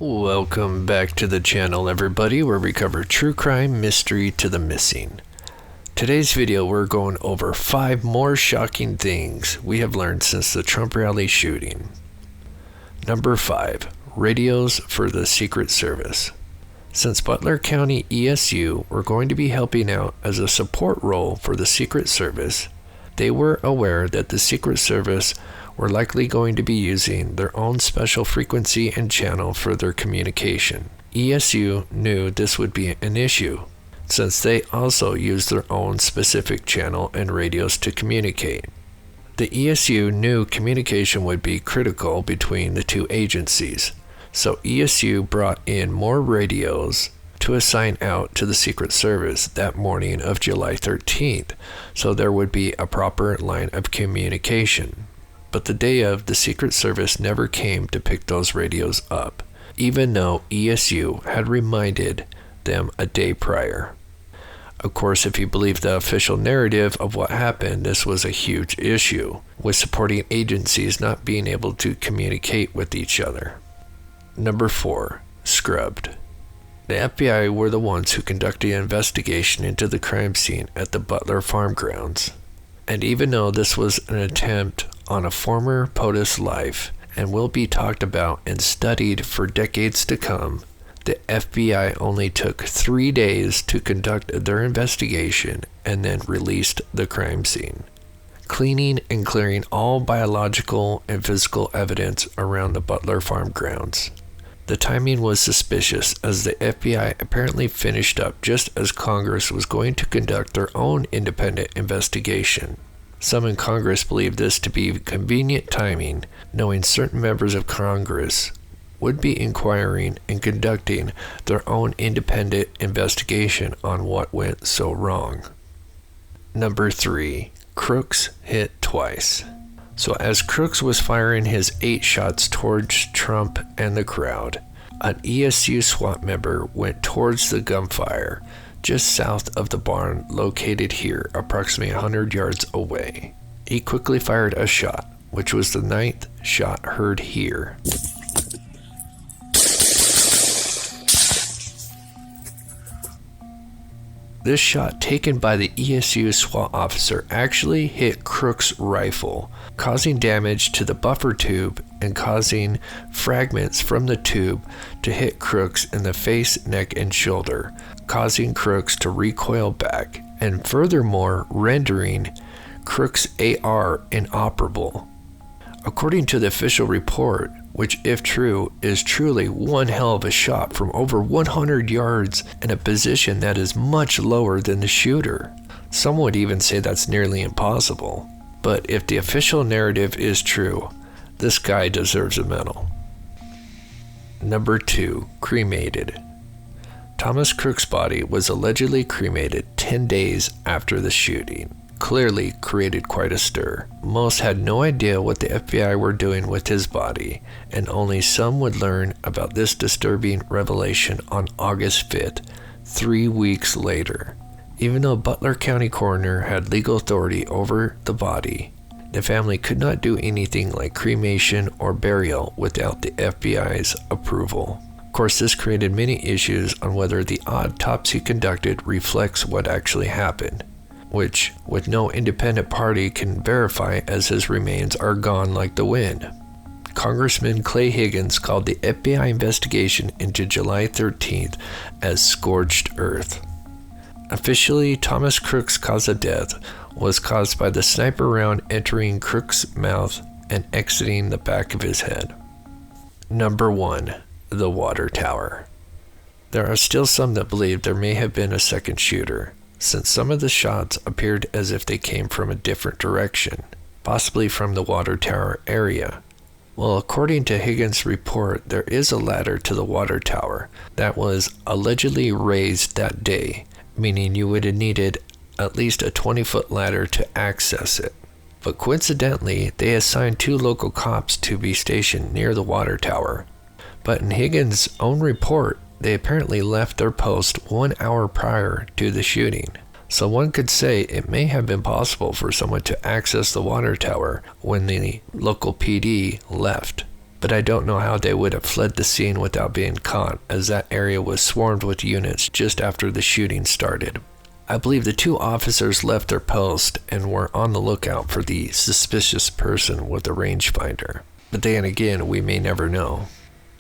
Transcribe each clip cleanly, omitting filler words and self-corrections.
Welcome back to the channel, everybody, where we cover true crime, mystery to the missing. Today's video, we're going over 5 more shocking things we have learned since the Trump rally shooting. Number 5. Radios for the Secret Service. Since Butler County ESU were going to be helping out as a support role for the Secret Service, they were aware that the Secret Service were likely going to be using their own special frequency and channel for their communication. ESU knew this would be an issue, since they also use their own specific channel and radios to communicate. The ESU knew communication would be critical between the two agencies, so ESU brought in more radios to assign out to the Secret Service that morning of July 13th, so there would be a proper line of communication. But the day of, the Secret Service never came to pick those radios up, even though ESU had reminded them a day prior. Of course, if you believe the official narrative of what happened, this was a huge issue, with supporting agencies not being able to communicate with each other. Number 4. Scrubbed. The FBI were the ones who conducted an investigation into the crime scene at the Butler farm grounds. And even though this was an attempt on a former POTUS life and will be talked about and studied for decades to come, the FBI only took 3 days to conduct their investigation and then released the crime scene, cleaning and clearing all biological and physical evidence around the Butler farm grounds. The timing was suspicious, as the FBI apparently finished up just as Congress was going to conduct their own independent investigation. Some in Congress believed this to be convenient timing, knowing certain members of Congress would be inquiring and conducting their own independent investigation on what went so wrong. Number 3. Crooks Hit Twice. So as Crooks was firing his 8 shots towards Trump and the crowd, an ESU SWAT member went towards the gunfire just south of the barn located here, approximately 100 yards away. He quickly fired a shot, which was the 9th shot heard here. This shot taken by the ESU SWAT officer actually hit Crooks' rifle, causing damage to the buffer tube and causing fragments from the tube to hit Crooks in the face, neck, and shoulder, causing Crooks to recoil back, and furthermore rendering Crooks' AR inoperable. According to the official report, which if true is truly one hell of a shot from over 100 yards in a position that is much lower than the shooter. Some would even say that's nearly impossible. But if the official narrative is true, this guy deserves a medal. Number 2. Cremated. Thomas Crooks' body was allegedly cremated 10 days after the shooting. Clearly created quite a stir. Most had no idea what the FBI were doing with his body, and only some would learn about this disturbing revelation on August 5th, 3 weeks later. Even though Butler County Coroner had legal authority over the body, the family could not do anything like cremation or burial without the FBI's approval. Of course, this created many issues on whether the autopsy conducted reflects what actually happened, which, with no independent party, can verify, as his remains are gone like the wind. Congressman Clay Higgins called the FBI investigation into July 13th as scorched earth. Officially, Thomas Crooks' cause of death was caused by the sniper round entering Crooks' mouth and exiting the back of his head. Number 1. The water tower. There are still some that believe there may have been a second shooter, since some of the shots appeared as if they came from a different direction, possibly from the water tower area. Well, according to Higgins' report, there is a ladder to the water tower that was allegedly raised that day, meaning you would have needed at least a 20-foot ladder to access it. But coincidentally, they assigned 2 local cops to be stationed near the water tower. But in Higgins' own report, they apparently left their post 1 hour prior to the shooting. So one could say it may have been possible for someone to access the water tower when the local PD left. but I don't know how they would have fled the scene without being caught, as that area was swarmed with units just after the shooting started. I believe the 2 officers left their post and were on the lookout for the suspicious person with the rangefinder. But then again, we may never know.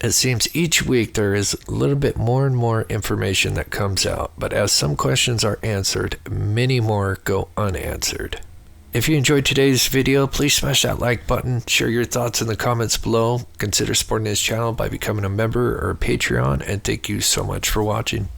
It seems each week there is a little bit more and more information that comes out, but as some questions are answered, many more go unanswered. If you enjoyed today's video, please smash that like button, share your thoughts in the comments below, consider supporting this channel by becoming a member or a Patreon, and thank you so much for watching.